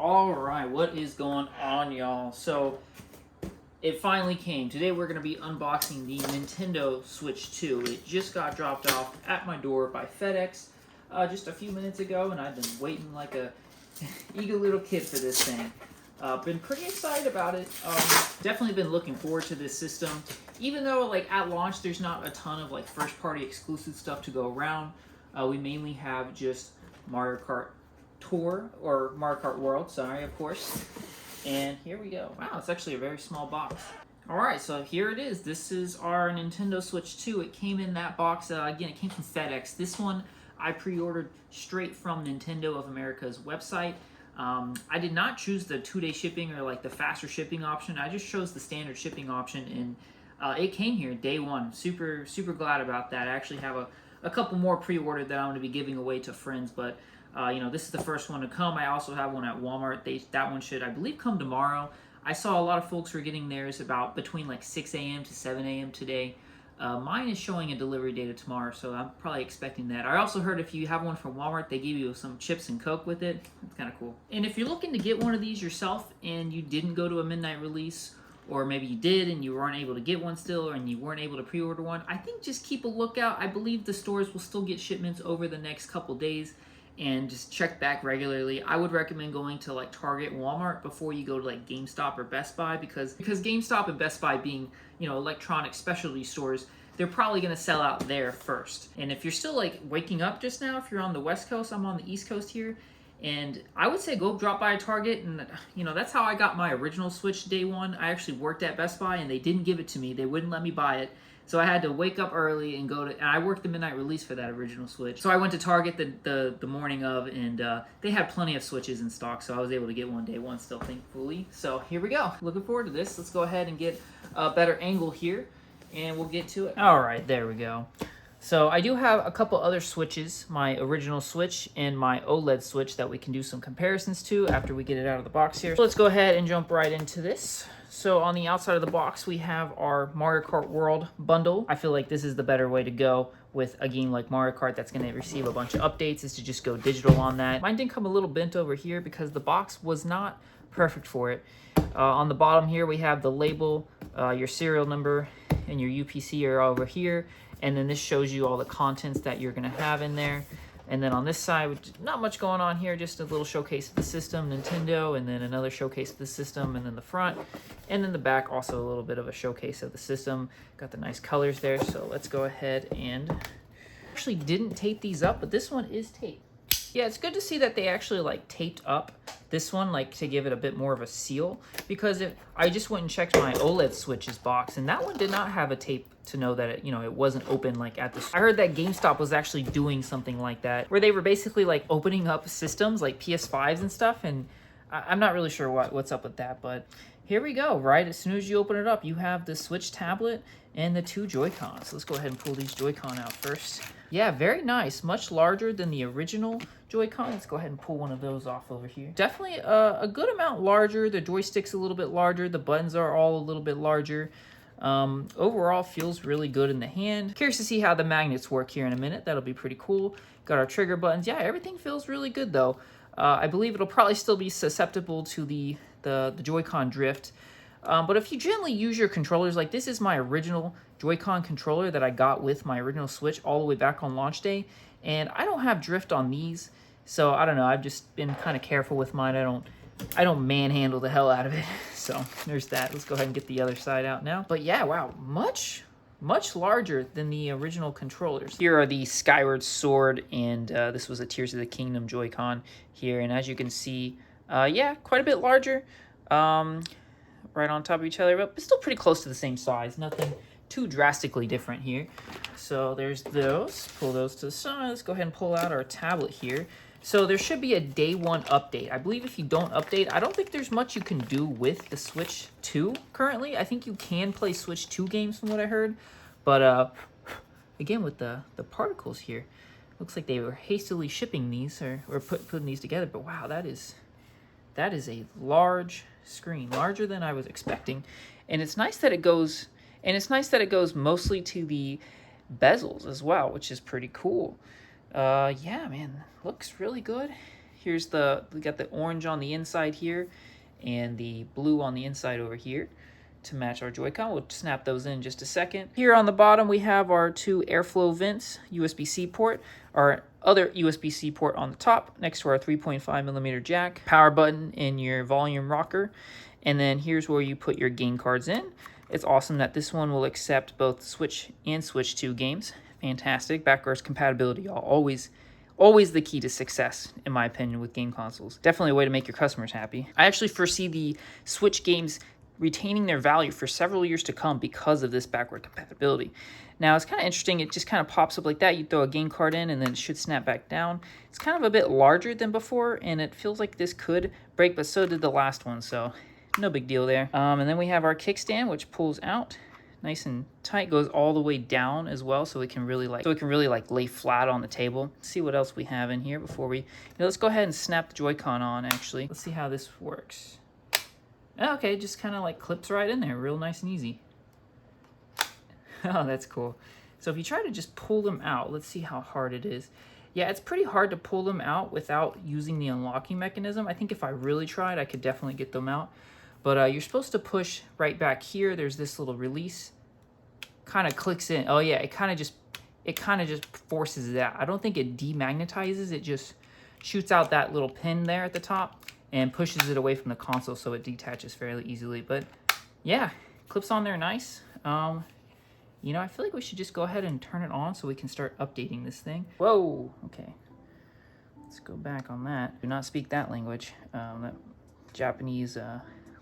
All right, what is going on, y'all? So it finally came. Today we're going to be unboxing the Nintendo Switch 2. It just got dropped off at my door by FedEx just a few minutes ago, and I've been waiting like a eager little kid for this thing. Been pretty excited about it. Definitely been looking forward to this system. Even though like at launch there's not a ton of like first party exclusive stuff to go around. We mainly have just Mario Kart Tour, or Mario Kart World, sorry, of course. And here we go. Wow, it's actually a very small box. Alright, so here it is. This is our Nintendo Switch 2. It came in that box. Again, it came from FedEx. This one I pre-ordered straight from Nintendo of America's website. I did not choose the 2-day shipping or like the faster shipping option. I just chose the standard shipping option, and it came here day one. Super glad about that. I actually have a couple more pre-ordered that I'm going to be giving away to friends, but you know, this is the first one to come. I also have one at Walmart. That one should, I believe, come tomorrow. I saw a lot of folks were getting theirs about between like 6 a.m. to 7 a.m. today. Mine is showing a delivery date of tomorrow, so I'm probably expecting that. I also heard if you have one from Walmart, they give you some chips and Coke with it. It's kind of cool. And if you're looking to get one of these yourself and you didn't go to a midnight release, or maybe you did and you weren't able to get one still, and you weren't able to pre-order one, I think just keep a lookout. I believe the stores will still get shipments over the next couple days, and just check back regularly. I would recommend going to like Target, Walmart before you go to like GameStop or Best Buy, because GameStop and Best Buy being, you know, electronic specialty stores, they're probably going to sell out there first. And if you're still like waking up just now, if you're on the West Coast, I'm on the East Coast here, and I would say go drop by a Target. And you know, that's how I got my original Switch day one. I actually worked at Best Buy and they didn't give it to me. They wouldn't let me buy it. So I had to wake up early and go to, and I worked the midnight release for that original Switch. So I went to Target the morning of, and they had plenty of Switches in stock, so I was able to get one day one still, thankfully. So here we go. Looking forward to this. Let's go ahead and get a better angle here, and we'll get to it. All right, there we go. So I do have a couple other Switches, my original Switch and my OLED Switch, that we can do some comparisons to after we get it out of the box here. So let's go ahead and jump right into this. So on the outside of the box, we have our Mario Kart World bundle. I feel like this is the better way to go with a game like Mario Kart that's going to receive a bunch of updates, is to just go digital on that. Mine did come a little bent over here because the box was not perfect for it. On the bottom here, we have the label, your serial number, and your UPC are over here. And then this shows you all the contents that you're going to have in there. And then on this side, not much going on here, just a little showcase of the system, Nintendo, and then another showcase of the system, and then the front. And then the back, also a little bit of a showcase of the system. Got the nice colors there, so let's go ahead and... Actually didn't tape these up, but this one is taped. Yeah, it's good to see that they actually like taped up this one, like to give it a bit more of a seal, because I just went and checked my OLED Switch's box, and that one did not have a tape to know that it, you know, it wasn't open like at the... I heard that GameStop was actually doing something like that, where they were basically like opening up systems like PS5s and stuff, and I'm not really sure what's up with that, but here we go. Right as soon as you open it up, you have the Switch tablet and the 2 Joy-Cons. Let's go ahead and pull these Joy-Con out first. Yeah, very nice. Much larger than the original Joy-Con. Let's go ahead and pull one of those off over here. Definitely a good amount larger. The joystick's a little bit larger. The buttons are all a little bit larger. Overall, feels really good in the hand. Curious to see how the magnets work here in a minute. That'll be pretty cool. Got our trigger buttons. Yeah, everything feels really good, though. I believe it'll probably still be susceptible to the Joy-Con drift. But if you generally use your controllers, like this is my original Joy-Con controller that I got with my original Switch all the way back on launch day, and I don't have drift on these, so I don't know. I've just been kind of careful with mine. I don't manhandle the hell out of it. So there's that. Let's go ahead and get the other side out now. But yeah, wow, much larger than the original controllers. Here are the Skyward Sword, and this was a Tears of the Kingdom Joy-Con here, and as you can see, yeah, quite a bit larger. Right on top of each other, but still pretty close to the same size. Nothing too drastically different here. So there's those. Pull those to the side. Let's go ahead and pull out our tablet here. So there should be a day one update. I believe if you don't update, I don't think there's much you can do with the Switch 2 currently. I think you can play Switch 2 games from what I heard. But again, with the particles here, looks like they were hastily shipping these or putting these together. But wow, that is a large screen, larger than I was expecting. And it's nice that it goes mostly to the bezels as well, which is pretty cool. Yeah, man, looks really good. Here's we got the orange on the inside here and the blue on the inside over here to match our Joy-Con. We'll snap those in just a second. Here on the bottom, we have our 2 airflow vents, USB-C port, our other USB-C port on the top, next to our 3.5mm jack, power button in your volume rocker, and then here's where you put your game cards in. It's awesome that this one will accept both Switch and Switch 2 games. Fantastic. Backwards compatibility, y'all. Always the key to success, in my opinion, with game consoles. Definitely a way to make your customers happy. I actually foresee the Switch games retaining their value for several years to come because of this backward compatibility. Now, it's kind of interesting. It just kind of pops up like that. You throw a game card in, and then it should snap back down. It's kind of a bit larger than before, and it feels like this could break, but so did the last one, so no big deal there. And then we have our kickstand, which pulls out nice and tight, goes all the way down as well, so it can really like lay flat on the table. Let's see what else we have in here before we, let's go ahead and snap the Joy-Con on. Actually, let's see how this works. Okay, it just kind of like clips right in there, real nice and easy. Oh, that's cool. So if you try to just pull them out, let's see how hard it is. Yeah, it's pretty hard to pull them out without using the unlocking mechanism. I think if I really tried, I could definitely get them out. But you're supposed to push right back here. There's this little release. Kind of clicks in. Oh yeah, it kind of just forces it out. I don't think it demagnetizes. It just shoots out that little pin there at the top and pushes it away from the console, so it detaches fairly easily. But yeah, clips on there nice. You know, I feel like we should just go ahead and turn it on so we can start updating this thing. Whoa, okay. Let's go back on that. Do not speak that language. That Japanese,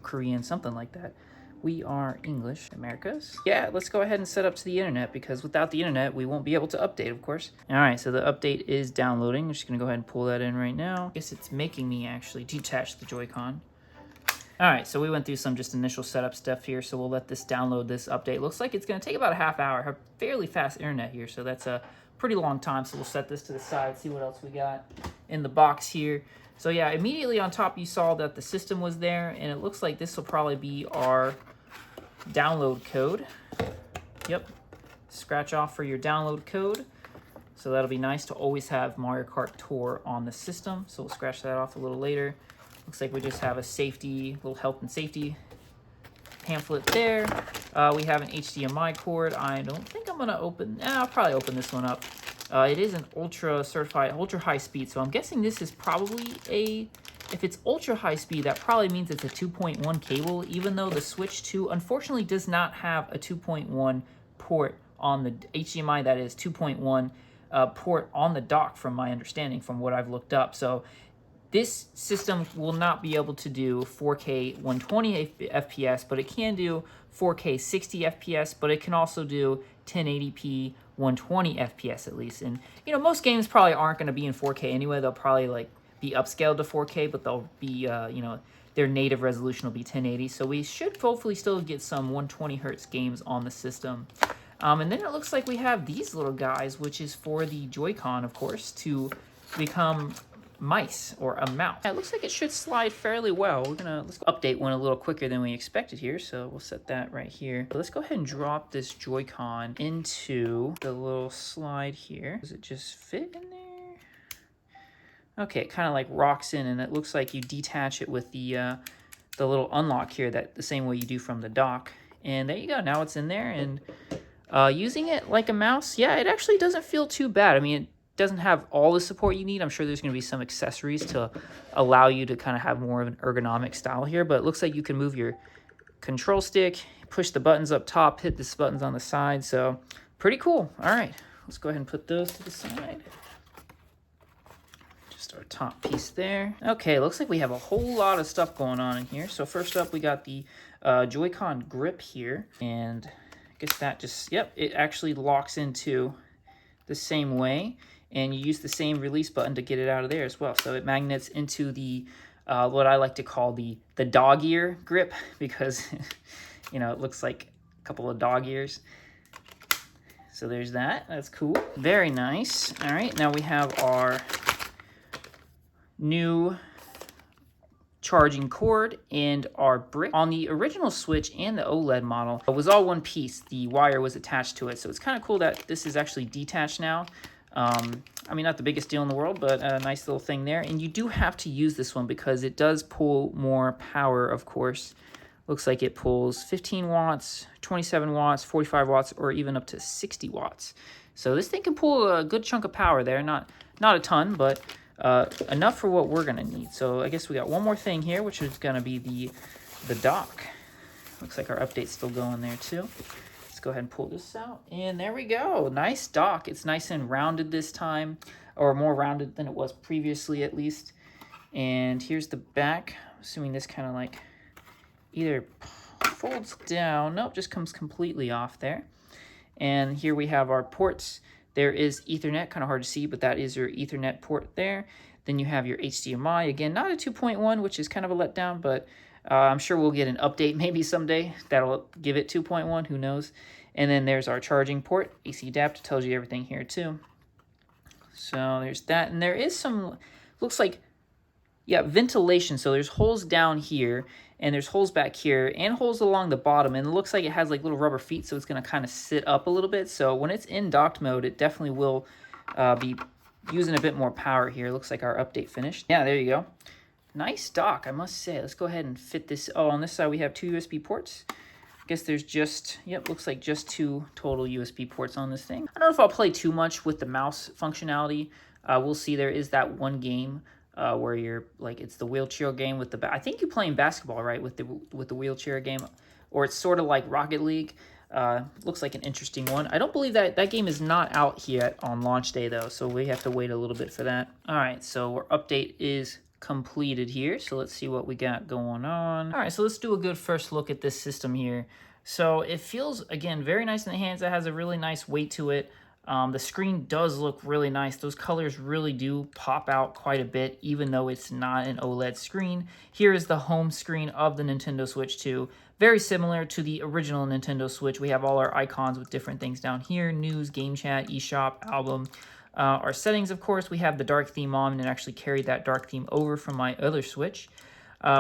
Korean, something like that. We are English Americas. Yeah, let's go ahead and set up to the internet, because without the internet, we won't be able to update, of course. All right, so the update is downloading. I'm just gonna go ahead and pull that in right now. I guess it's making me actually detach the Joy-Con. All right, so we went through some just initial setup stuff here, so we'll let this download this update. Looks like it's gonna take about a half hour. I have fairly fast internet here, so that's a pretty long time. So we'll set this to the side, see what else we got in the box here. So yeah, immediately on top you saw that the system was there, and it looks like this will probably be our download code. Yep, scratch off for your download code. So that'll be nice to always have Mario Kart Tour on the system. So we'll scratch that off a little later. Looks like we just have a little health and safety pamphlet there. We have an HDMI cord. I don't think I'm gonna I'll probably open this one up. It is an ultra high speed, so I'm guessing this is probably if it's ultra high speed, that probably means it's a 2.1 cable, even though the Switch 2 unfortunately does not have a 2.1 port on the HDMI, that is 2.1 port on the dock, from my understanding, from what I've looked up. So this system will not be able to do 4K 120 FPS, but it can do 4K 60 FPS, but it can also do 1080p 120 FPS at least. And you know, most games probably aren't going to be in 4K anyway. They'll probably like be upscaled to 4K, but they'll be you know, their native resolution will be 1080. So we should hopefully still get some 120 hertz games on the system. And then it looks like we have these little guys, which is for the Joy-Con, of course, to become mice or a mouse. Yeah, it looks like it should slide fairly well. Let's update one a little quicker than we expected here, so we'll set that right here. But let's go ahead and drop this Joy-Con into the little slide here. Does it just fit in there? Okay, it kind of like rocks in, and it looks like you detach it with the little unlock here, that the same way you do from the dock. And there you go. Now it's in there, and using it like a mouse, yeah, it actually doesn't feel too bad. I mean, it doesn't have all the support you need. I'm sure there's going to be some accessories to allow you to kind of have more of an ergonomic style here, but it looks like you can move your control stick, push the buttons up top, hit the buttons on the side, so pretty cool. All right, let's go ahead and put those to the side. Just our top piece there. Okay, looks like we have a whole lot of stuff going on in here. So first up, we got the Joy-Con grip here, and I guess that just, yep, it actually locks into the same way, and you use the same release button to get it out of there as well. So it magnets into the what I like to call the dog ear grip, because you know, it looks like a couple of dog ears. So there's that. That's cool. Very nice. All right, now we have our new charging cord and our brick. On the original Switch and the OLED model, it was all one piece. The wire was attached to it, so it's kind of cool that this is actually detached now. I mean, not the biggest deal in the world, but a nice little thing there. And you do have to use this one because it does pull more power, of course. Looks like it pulls 15 watts, 27 watts, 45 watts, or even up to 60 watts. So this thing can pull a good chunk of power there. Not a ton, but enough for what we're going to need. So I guess we got one more thing here, which is going to be the dock. Looks like our update's still going there too. Let's go ahead and pull this out. And there we go. Nice dock. It's nice and rounded this time, or more rounded than it was previously at least. And here's the back. I'm assuming this kind of like either folds down. Nope, just comes completely off there. And here we have our ports. There is Ethernet, kind of hard to see, but that is your Ethernet port there. Then you have your HDMI. Again, not a 2.1, which is kind of a letdown, but I'm sure we'll get an update maybe someday that'll give it 2.1, who knows. And then there's our charging port. AC adapter tells you everything here too. So there's that. And there is some, looks like, yeah, ventilation. So there's holes down here, and there's holes back here, and holes along the bottom. And it looks like it has like little rubber feet, so it's going to kind of sit up a little bit. So when it's in docked mode, it definitely will be using a bit more power here. Looks like our update finished. Yeah, there you go. Nice dock, I must say. Let's go ahead and fit this. Oh, on this side we have 2 USB ports. I guess there's just, yep, looks like just 2 total USB ports on this thing. I don't know if I'll play too much with the mouse functionality. We'll see. There is that one game where you're like, it's the wheelchair game with the, I think you're playing basketball, right, with the wheelchair game, or it's sort of like Rocket League. Looks like an interesting one. I don't believe that game is not out yet on launch day though, so we have to wait a little bit for that. All right, so our update is completed here, so let's see what we got going on. All right, so let's do a good first look at this system here. So it feels, again, very nice in the hands. It has a really nice weight to it. The screen does look really nice. Those colors really do pop out quite a bit, even though it's not an OLED screen. Here is the home screen of the Nintendo Switch 2. Very similar to the original Nintendo Switch. We have all our icons with different things down here: news, game chat, eShop, album. Our settings, of course, we have the dark theme on, and it actually carried that dark theme over from my other Switch.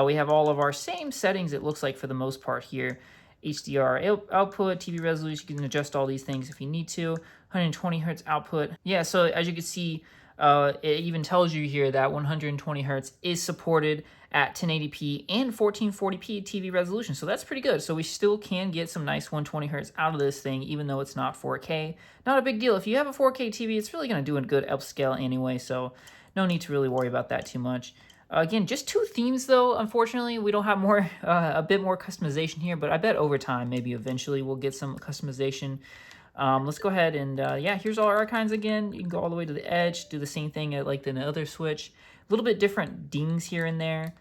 We have all of our same settings, it looks like, for the most part here. HDR output, TV resolution, you can adjust all these things if you need to. 120 hertz output. Yeah, so as you can see, it even tells you here that 120 hertz is supported at 1080p and 1440p TV resolution. So that's pretty good. So we still can get some nice 120 hertz out of this thing, even though it's not 4K. Not a big deal. If you have a 4K TV, it's really going to do a good upscale anyway, so no need to really worry about that too much. Again, just 2 themes though. Unfortunately, we don't have more, a bit more customization here, but I bet over time, maybe eventually we'll get some customization. Let's go ahead and, yeah, here's all our icons again. You can go all the way to the edge, do the same thing like the other Switch. A little bit different dings here and there.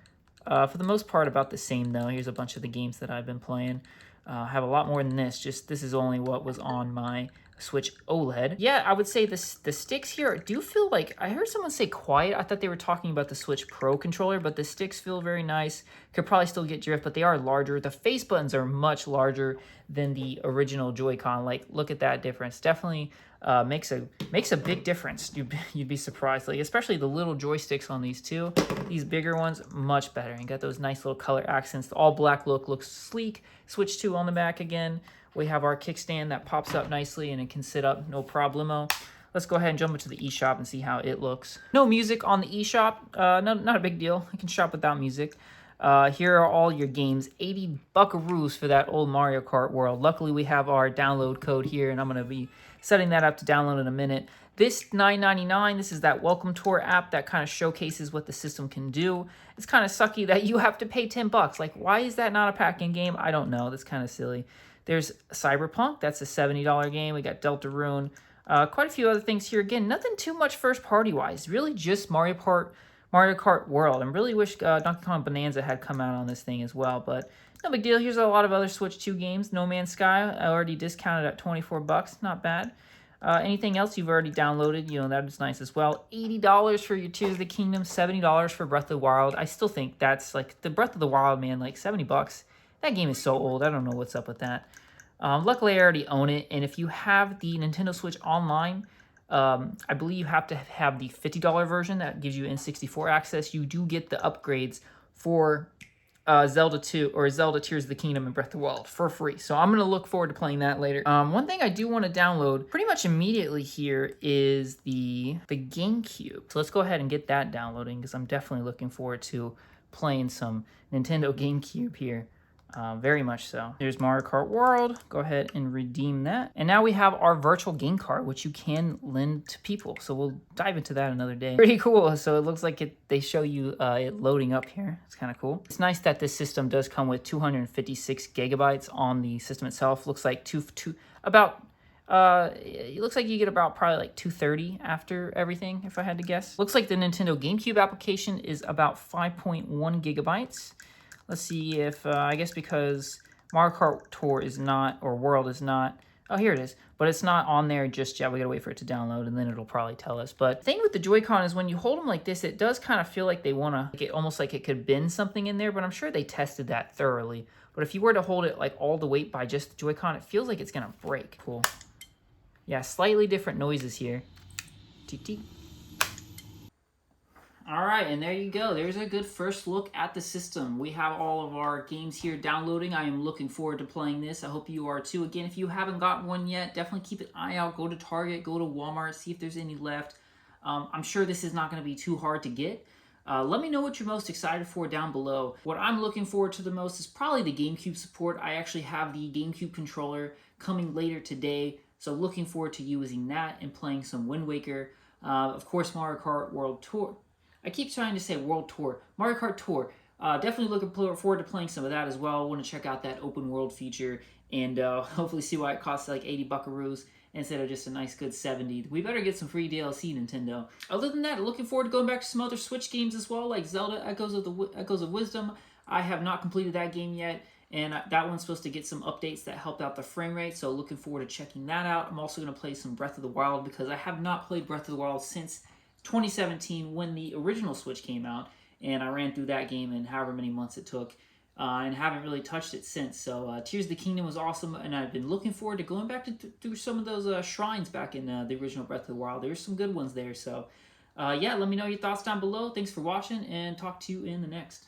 For the most part, about the same though. Here's a bunch of the games that I've been playing. Have a lot more than this. Just this is only what was on my Switch OLED. Yeah, I would say the sticks here do feel like, I heard someone say quiet. I thought they were talking about the Switch Pro controller, but the sticks feel very nice. Could probably still get drift, but they are larger. The face buttons are much larger than the original Joy-Con. Like, look at that difference. Definitely makes a big difference. You'd be surprised, like especially the little joysticks on these two. These bigger ones, much better. And got those nice little color accents. The all black look looks sleek. Switch 2 on the back again. We have our kickstand that pops up nicely and it can sit up no problemo. Let's go ahead and jump into the eShop and see how it looks. No music on the eShop. Not a big deal. You can shop without music. Here are all your games. 80 buckaroos for that old Mario Kart world. Luckily, we have our download code here, and I'm going to be setting that up to download in a minute. This $9.99, this is that Welcome Tour app that kind of showcases what the system can do. It's kind of sucky that you have to pay 10 bucks. Like, why is that not a pack-in game? I don't know. That's kind of silly. There's Cyberpunk. That's a $70 game. We got Deltarune. Quite a few other things here. Again, nothing too much first-party-wise. Really just Mario Kart World. I really wish Donkey Kong Bonanza had come out on this thing as well, but no big deal. Here's a lot of other Switch 2 games. No Man's Sky, already discounted at 24 bucks. Not bad. Anything else you've already downloaded, that is nice as well. $80 for your Tears of the Kingdom, $70 for Breath of the Wild. I still think that's like the Breath of the Wild, man, like 70 bucks. That game is so old. I don't know what's up with that. Luckily, I already own it, and if you have the Nintendo Switch Online, I believe you have to have the $50 version that gives you N64 access. You do get the upgrades for Zelda 2 or Zelda Tears of the Kingdom and Breath of the Wild for free. So I'm gonna look forward to playing that later. One thing I do want to download pretty much immediately here is the GameCube. So let's go ahead and get that downloading because I'm definitely looking forward to playing some Nintendo GameCube here. Very much so. There's Mario Kart World. Go ahead and redeem that. And now we have our virtual game card, which you can lend to people. So we'll dive into that another day. Pretty cool. So it looks like they show you it loading up here. It's kind of cool. It's nice that this system does come with 256 gigabytes on the system itself. Looks like it looks like you get about probably like 230 after everything, if I had to guess. Looks like the Nintendo GameCube application is about 5.1 gigabytes. Let's see if, I guess because Mario Kart Tour is not, or World is not, oh, here it is. But it's not on there just yet. We gotta wait for it to download, and then it'll probably tell us. But the thing with the Joy-Con is when you hold them like this, it does kind of feel like they wanna, almost like it could bend something in there, but I'm sure they tested that thoroughly. But if you were to hold it like all the weight by just the Joy-Con, it feels like it's gonna break. Cool. Yeah, slightly different noises here. Tick-tick. All right, and there you go. There's a good first look at the system. We have all of our games here downloading. I am looking forward to playing this. I hope you are too. Again, if you haven't gotten one yet, definitely keep an eye out. Go to Target, go to Walmart, see if there's any left. I'm sure this is not going to be too hard to get. Let me know what you're most excited for down below. What I'm looking forward to the most is probably the GameCube support. I actually have the GameCube controller coming later today, so looking forward to using that and playing some Wind Waker. Of course, Mario Kart World Tour. I keep trying to say World Tour. Mario Kart Tour. Definitely looking forward to playing some of that as well. I want to check out that open world feature and hopefully see why it costs like 80 buckaroos instead of just a nice good 70. We better get some free DLC, Nintendo. Other than that, looking forward to going back to some other Switch games as well, like Zelda Echoes of Wisdom. I have not completed that game yet, and that one's supposed to get some updates that helped out the frame rate, so looking forward to checking that out. I'm also going to play some Breath of the Wild because I have not played Breath of the Wild since 2017 when the original Switch came out, and I ran through that game in however many months it took, and haven't really touched it since. So Tears of the Kingdom was awesome, and I've been looking forward to going back to through some of those shrines back in the original Breath of the Wild. There's some good ones there. So yeah, let me know your thoughts down below. Thanks for watching, and talk to you in the next.